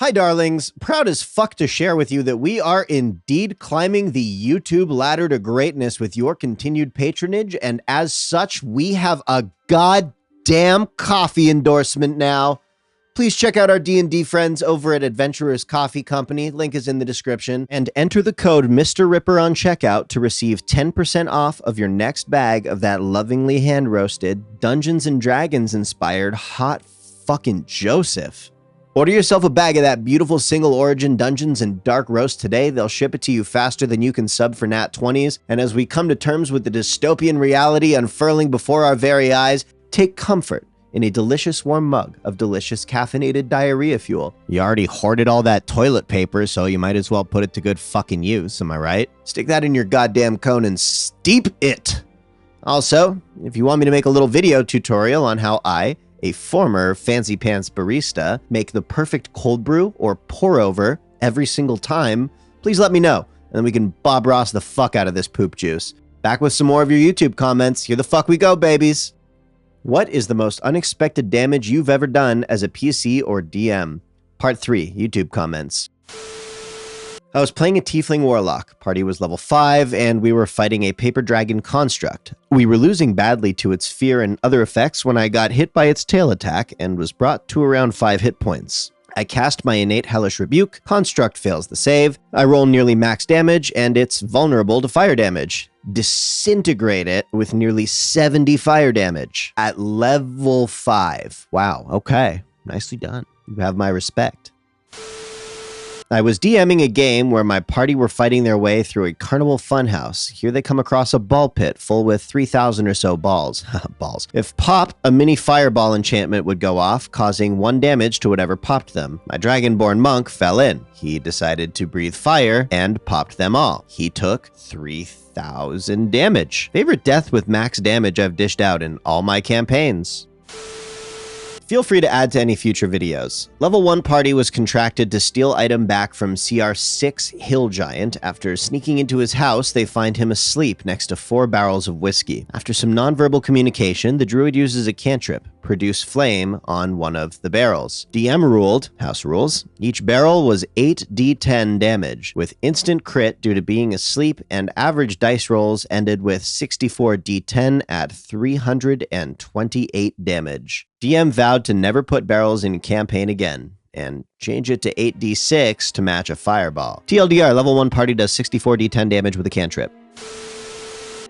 Hi darlings, proud as fuck to share with you that we are indeed climbing the YouTube ladder to greatness with your continued patronage, and as such, we have a goddamn coffee endorsement now. Please check out our D&D friends over at Adventurers Coffee Company, link is in the description, and enter the code Mr. Ripper on checkout to receive 10% off of your next bag of that lovingly hand-roasted, Dungeons & Dragons inspired hot fucking Joseph. Order yourself a bag of that beautiful single origin Dungeons and Dark Roast today. They'll ship it to you faster than you can sub for Nat 20s. And as we come to terms with the dystopian reality unfurling before our very eyes, take comfort in a delicious warm mug of delicious caffeinated diarrhea fuel. You already hoarded all that toilet paper, so you might as well put it to good fucking use, am I right? Stick that in your goddamn cone and steep it. Also, if you want me to make a little video tutorial on how I, a former fancy pants barista, make the perfect cold brew or pour over every single time, please let me know, and then we can Bob Ross the fuck out of this poop juice. Back with some more of your YouTube comments. Here the fuck we go, babies. What is the most unexpected damage you've ever done as a PC or DM? Part 3, YouTube comments. I was playing a Tiefling Warlock. Party was level 5, and we were fighting a Paper Dragon Construct. We were losing badly to its fear and other effects when I got hit by its tail attack and was brought to around 5 hit points. I cast my innate Hellish Rebuke, Construct fails the save, I roll nearly max damage, and it's vulnerable to fire damage. Disintegrate it with nearly 70 fire damage at level 5. Wow, okay, nicely done. You have my respect. I was DMing a game where my party were fighting their way through a carnival funhouse. Here they come across a ball pit full with 3,000 or so balls. Balls. If popped, a mini fireball enchantment would go off, causing 1 damage to whatever popped them. My dragonborn monk fell in. He decided to breathe fire and popped them all. He took 3,000 damage. Favorite death with max damage I've dished out in all my campaigns. Feel free to add to any future videos. Level 1 party was contracted to steal item back from CR6 Hill Giant. After sneaking into his house, they find him asleep next to 4 barrels of whiskey. After some nonverbal communication, the druid uses a cantrip, produce flame on one of the barrels. DM ruled, house rules, each barrel was 8d10 damage, with instant crit due to being asleep, and average dice rolls ended with 64d10 at 328 damage. DM vowed to never put barrels in campaign again, and change it to 8d6 to match a fireball. TLDR, level 1 party does 64d10 damage with a cantrip.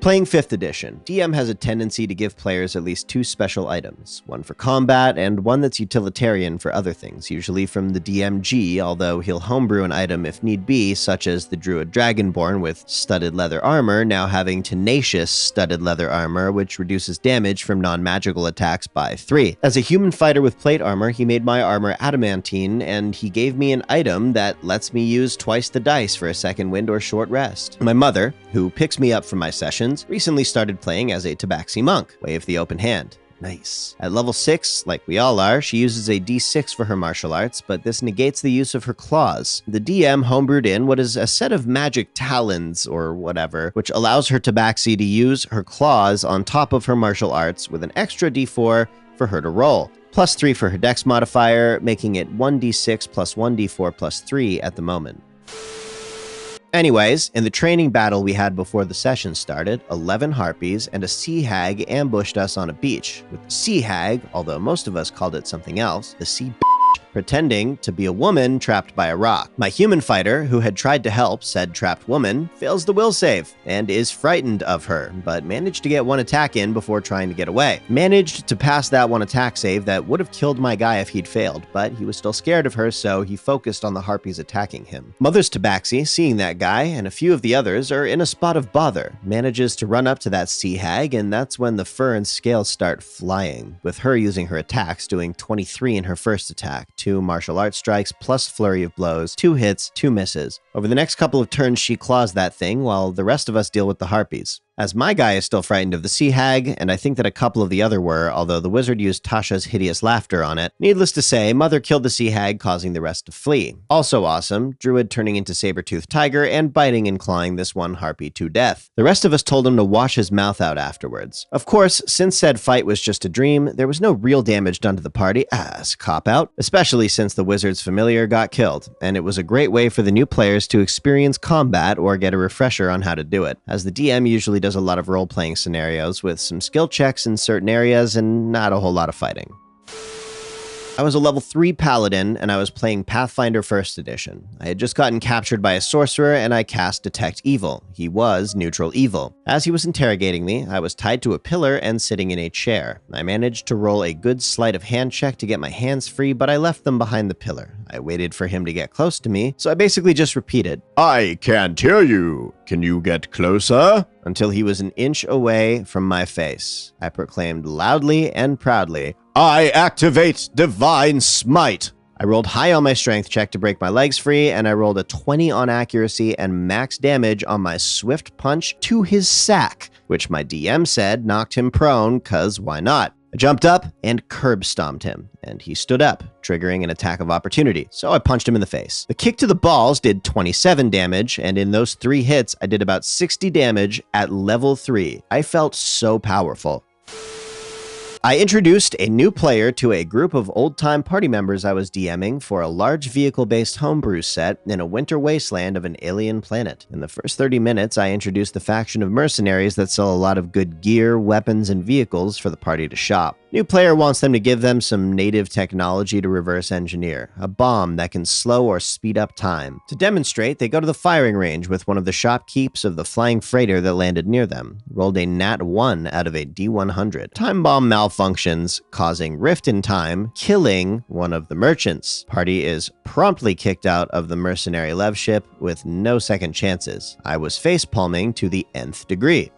Playing 5th edition, DM has a tendency to give players at least 2 special items, one for combat and one that's utilitarian for other things, usually from the DMG, although he'll homebrew an item if need be, such as the Druid Dragonborn with studded leather armor, now having tenacious studded leather armor, which reduces damage from non-magical attacks by 3. As a human fighter with plate armor, he made my armor adamantine, and he gave me an item that lets me use twice the dice for a second wind or short rest. My mother, who picks me up from my sessions, recently started playing as a Tabaxi monk. Wave the open hand. Nice. At level 6, like we all are, she uses a d6 for her martial arts, but this negates the use of her claws. The DM homebrewed in what is a set of magic talons, or whatever, which allows her Tabaxi to use her claws on top of her martial arts with an extra d4 for her to roll. +3 for her dex modifier, making it 1d6 plus 1d4 plus 3 at the moment. Anyways, in the training battle we had before the session started, 11 harpies and a sea hag ambushed us on a beach, with the sea hag, although most of us called it something else, the sea pretending to be a woman trapped by a rock. My human fighter, who had tried to help said trapped woman, fails the will save and is frightened of her, but managed to get 1 attack in before trying to get away. Managed to pass that 1 attack save that would have killed my guy if he'd failed, but he was still scared of her, so he focused on the harpies attacking him. Mother's Tabaxi, seeing that guy and a few of the others are in a spot of bother, manages to run up to that sea hag, and that's when the fur and scales start flying, with her using her attacks, doing 23 in her first attack, 2 martial arts strikes plus flurry of blows, 2 hits, 2 misses. Over the next couple of turns, she claws that thing while the rest of us deal with the harpies. as my guy is still frightened of the sea hag, and I think that a couple of the other were, although the wizard used Tasha's hideous laughter on it. Needless to say, Mother killed the sea hag, causing the rest to flee. Also awesome, Druid turning into saber-toothed tiger and biting and clawing this one harpy to death. The rest of us told him to wash his mouth out afterwards. Of course, since said fight was just a dream, there was no real damage done to the party as a cop-out, especially since the wizard's familiar got killed, and it was a great way for the new players to experience combat or get a refresher on how to do it, as the DM usually does a lot of role-playing scenarios with some skill checks in certain areas and not a whole lot of fighting. I was a level 3 Paladin, and I was playing Pathfinder 1st Edition. I had just gotten captured by a sorcerer, and I cast Detect Evil. He was neutral evil. As he was interrogating me, I was tied to a pillar and sitting in a chair. I managed to roll a good sleight of hand check to get my hands free, but I left them behind the pillar. I waited for him to get close to me, so I basically just repeated, "I can't hear you. Can you get closer?" until he was an inch away from my face. I proclaimed loudly and proudly, "I activate Divine Smite." I rolled high on my strength check to break my legs free, and I rolled a 20 on accuracy and max damage on my swift punch to his sack, which my DM said knocked him prone, cause why not? I jumped up and curb stomped him, and he stood up, triggering an attack of opportunity, so I punched him in the face. The kick to the balls did 27 damage, and in those 3 hits, I did about 60 damage at level 3. I felt so powerful. I introduced a new player to a group of old-time party members I was DMing for a large vehicle-based homebrew set in a winter wasteland of an alien planet. In the first 30 minutes, I introduced the faction of mercenaries that sell a lot of good gear, weapons, and vehicles for the party to shop. New player wants them to give them some native technology to reverse engineer, a bomb that can slow or speed up time. To demonstrate, they go to the firing range with one of the shopkeepers of the flying freighter that landed near them. Rolled a nat 1 out of a D100. Time bomb malfunctions, causing rift in time, killing one of the merchants. Party is promptly kicked out of the mercenary lev ship with no second chances. I was facepalming to the nth degree.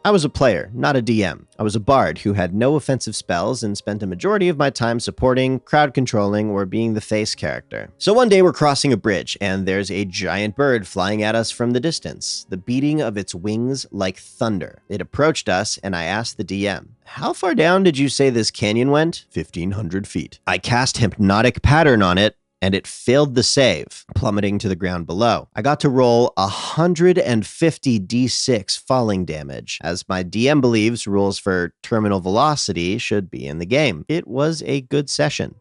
I was a player, not a DM. I was a bard who had no offensive spells and spent a majority of my time supporting, crowd controlling, or being the face character. So one day we're crossing a bridge, and there's a giant bird flying at us from the distance, the beating of its wings like thunder. It approached us, and I asked the DM, "How far down did you say this canyon went?" 1,500 feet. I cast Hypnotic Pattern on it, and it failed the save, plummeting to the ground below. I got to roll 150 d6 falling damage, as my DM believes rules for terminal velocity should be in the game. It was a good session.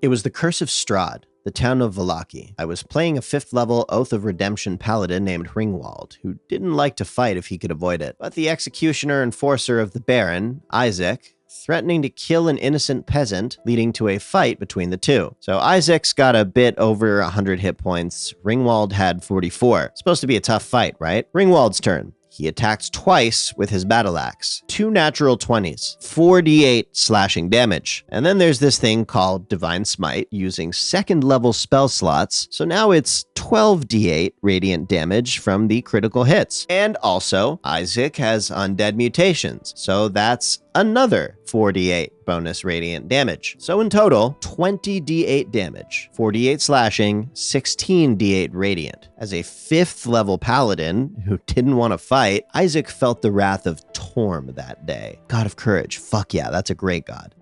It was the Curse of Strahd, the town of Vallaki. I was playing a 5th level Oath of Redemption paladin named Ringwald, who didn't like to fight if he could avoid it. But the executioner enforcer of the Baron, Isaac, threatening to kill an innocent peasant, leading to a fight between the two. So Isaac's got a bit over 100 hit points. Ringwald had 44. Supposed to be a tough fight, right? Ringwald's turn. He attacks twice with his battle axe. 2 natural 20s, 4d8 slashing damage. And then there's this thing called Divine Smite, using 2nd level spell slots. So now it's 12d8 radiant damage from the critical hits. And also, Isaac has undead mutations. So that's another 4d8 bonus radiant damage. So in total, 20d8 damage, 4d8 slashing, 16d8 radiant. As a 5th level paladin who didn't want to fight, Isaac felt the wrath of Torm that day. God of courage, fuck yeah, that's a great god.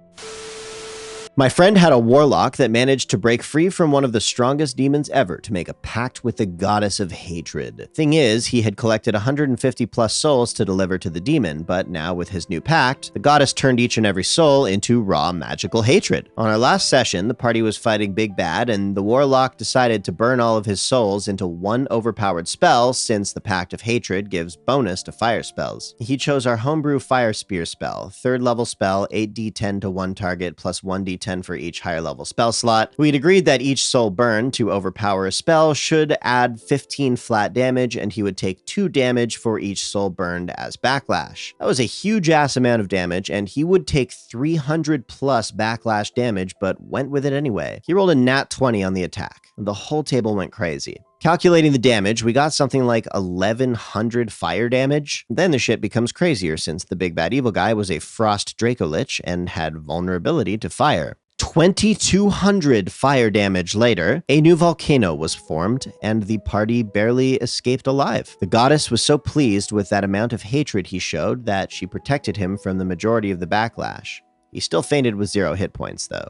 My friend had a warlock that managed to break free from one of the strongest demons ever to make a pact with the goddess of hatred. Thing is, he had collected 150 plus souls to deliver to the demon, but now with his new pact, the goddess turned each and every soul into raw magical hatred. On our last session, the party was fighting Big Bad, and the warlock decided to burn all of his souls into one overpowered spell, since the Pact of Hatred gives bonus to fire spells. He chose our Homebrew Fire Spear spell, 3rd level spell, 8d10 to one target plus 1d10 for each higher level spell slot. We'd agreed that each soul burned to overpower a spell should add 15 flat damage, and he would take 2 damage for each soul burned as backlash. That was a huge ass amount of damage, and he would take 300 plus backlash damage, but went with it anyway. He rolled a nat 20 on the attack. The whole table went crazy. Calculating the damage, we got something like 1,100 fire damage. Then the shit becomes crazier, since the big bad evil guy was a frost Dracolich and had vulnerability to fire. 2,200 fire damage later, a new volcano was formed, and the party barely escaped alive. The goddess was so pleased with that amount of hatred he showed that she protected him from the majority of the backlash. He still fainted with 0 hit points, though.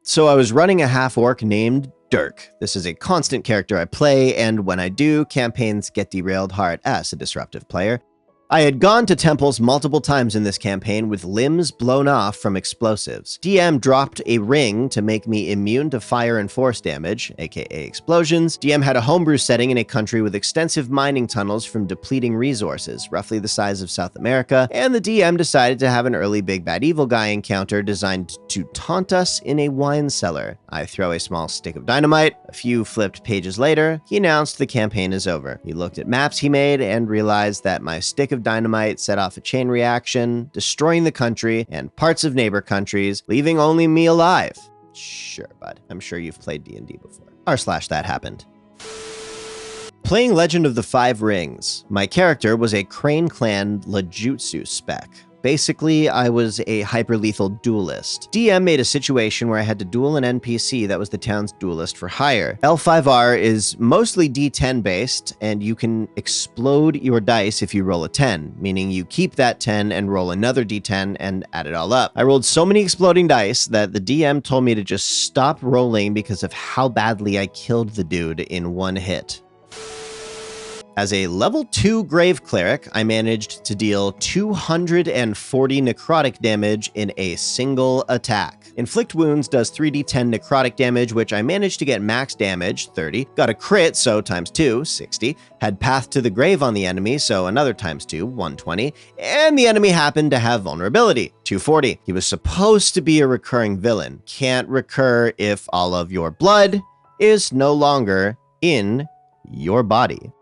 So I was running a half-orc named Dirk. This is a constant character I play, and when I do, campaigns get derailed hard as a disruptive player. I had gone to temples multiple times in this campaign with limbs blown off from explosives. DM dropped a ring to make me immune to fire and force damage, aka explosions. DM had a homebrew setting in a country with extensive mining tunnels from depleting resources, roughly the size of South America, and the DM decided to have an early big bad evil guy encounter designed to taunt us in a wine cellar. I throw a small stick of dynamite. A few flipped pages later, he announced the campaign is over. He looked at maps he made and realized that my stick of dynamite set off a chain reaction, destroying the country and parts of neighbor countries, leaving only me alive. Sure, bud. I'm sure you've played D&D before. r/that happened. Playing Legend of the Five Rings, my character was a Crane Clan Lejutsu spec. Basically, I was a hyper-lethal duelist. DM made a situation where I had to duel an NPC that was the town's duelist for hire. L5R is mostly D10 based, and you can explode your dice if you roll a 10, meaning you keep that 10 and roll another D10 and add it all up. I rolled so many exploding dice that the DM told me to just stop rolling because of how badly I killed the dude in one hit. As a level 2 Grave Cleric, I managed to deal 240 necrotic damage in a single attack. Inflict Wounds does 3d10 necrotic damage, which I managed to get max damage, 30, got a crit, so times 2, 60, had Path to the Grave on the enemy, so another times 2, 120, and the enemy happened to have Vulnerability, 240. He was supposed to be a recurring villain. Can't recur if all of your blood is no longer in your body.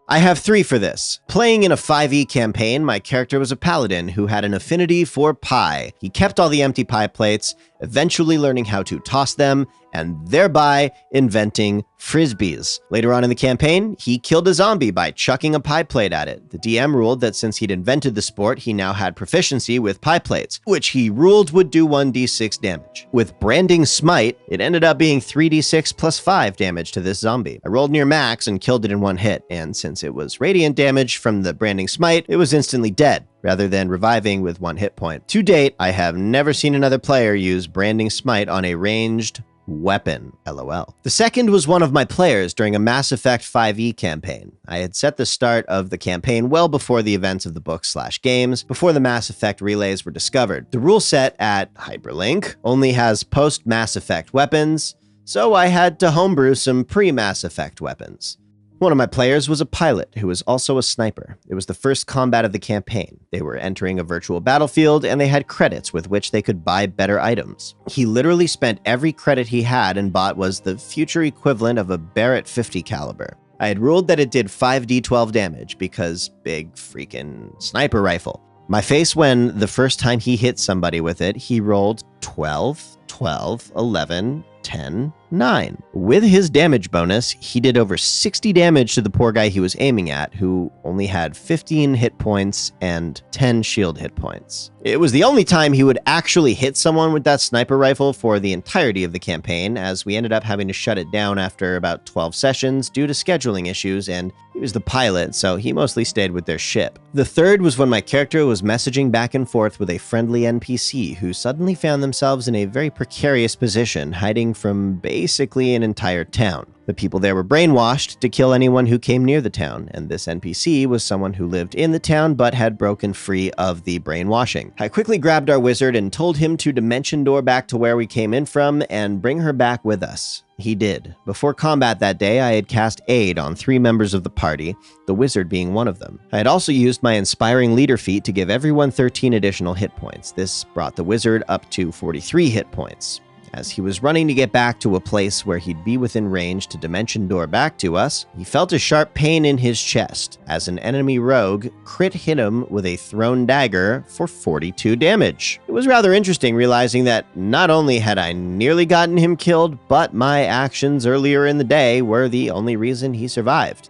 I have 3 for this. Playing in a 5e campaign, my character was a paladin who had an affinity for pie. He kept all the empty pie plates, eventually learning how to toss them, and thereby inventing frisbees. Later on in the campaign, he killed a zombie by chucking a pie plate at it. The DM ruled that since he'd invented the sport, he now had proficiency with pie plates, which he ruled would do 1d6 damage. With Branding Smite, it ended up being 3d6 plus 5 damage to this zombie. I rolled near max and killed it in one hit, and since it was radiant damage from the Branding Smite, it was instantly dead, rather than reviving with 1 hit point. To date, I have never seen another player use Branding Smite on a ranged weapon, LOL. The second was one of my players during a Mass Effect 5e campaign. I had set the start of the campaign well before the events of the book/games, before the Mass Effect relays were discovered. The rule set at Hyperlink only has post-Mass Effect weapons, so I had to homebrew some pre-Mass Effect weapons. One of my players was a pilot who was also a sniper. It was the first combat of the campaign. They were entering a virtual battlefield, and they had credits with which they could buy better items. He literally spent every credit he had and bought was the future equivalent of a Barrett 50 caliber. I had ruled that it did 5d12 damage because big freaking sniper rifle. My face when the first time he hit somebody with it, he rolled 12, 12, 11, 10, 9. With his damage bonus, he did over 60 damage to the poor guy he was aiming at, who only had 15 hit points and 10 shield hit points. It was the only time he would actually hit someone with that sniper rifle for the entirety of the campaign, as we ended up having to shut it down after about 12 sessions due to scheduling issues, and he was the pilot, so he mostly stayed with their ship. The third was when my character was messaging back and forth with a friendly NPC who suddenly found themselves in a very precarious position, hiding from basically an entire town. The people there were brainwashed to kill anyone who came near the town, and this NPC was someone who lived in the town but had broken free of the brainwashing. I quickly grabbed our wizard and told him to dimension door back to where we came in from and bring her back with us. He did. Before combat that day, I had cast Aid on 3 members of the party, the wizard being one of them. I had also used my Inspiring Leader feat to give everyone 13 additional hit points. This brought the wizard up to 43 hit points. As he was running to get back to a place where he'd be within range to dimension door back to us, he felt a sharp pain in his chest as an enemy rogue crit hit him with a thrown dagger for 42 damage. It was rather interesting realizing that not only had I nearly gotten him killed, but my actions earlier in the day were the only reason he survived.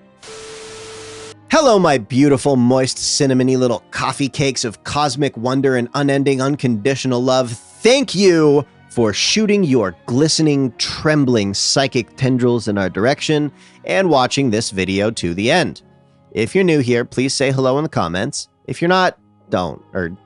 Hello, my beautiful, moist, cinnamony little coffee cakes of cosmic wonder and unending unconditional love. thank you for shooting your glistening, trembling psychic tendrils in our direction and watching this video to the end. If you're new here, please say hello in the comments. If you're not, don't, or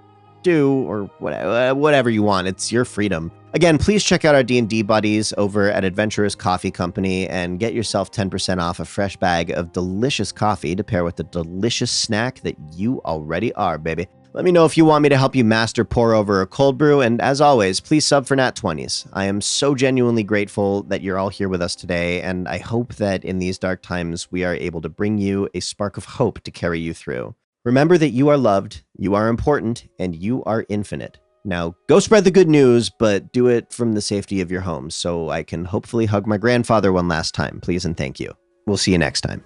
do, or whatever you want. It's your freedom. Again, please check out our D&D buddies over at Adventurers Coffee Company and get yourself 10% off a fresh bag of delicious coffee to pair with the delicious snack that you already are, baby. Let me know if you want me to help you master pour over or cold brew, and as always, please sub for Nat 20s. I am so genuinely grateful that you're all here with us today, and I hope that in these dark times we are able to bring you a spark of hope to carry you through. Remember that you are loved, you are important, and you are infinite. Now, go spread the good news, but do it from the safety of your home so I can hopefully hug my grandfather one last time, please and thank you. We'll see you next time.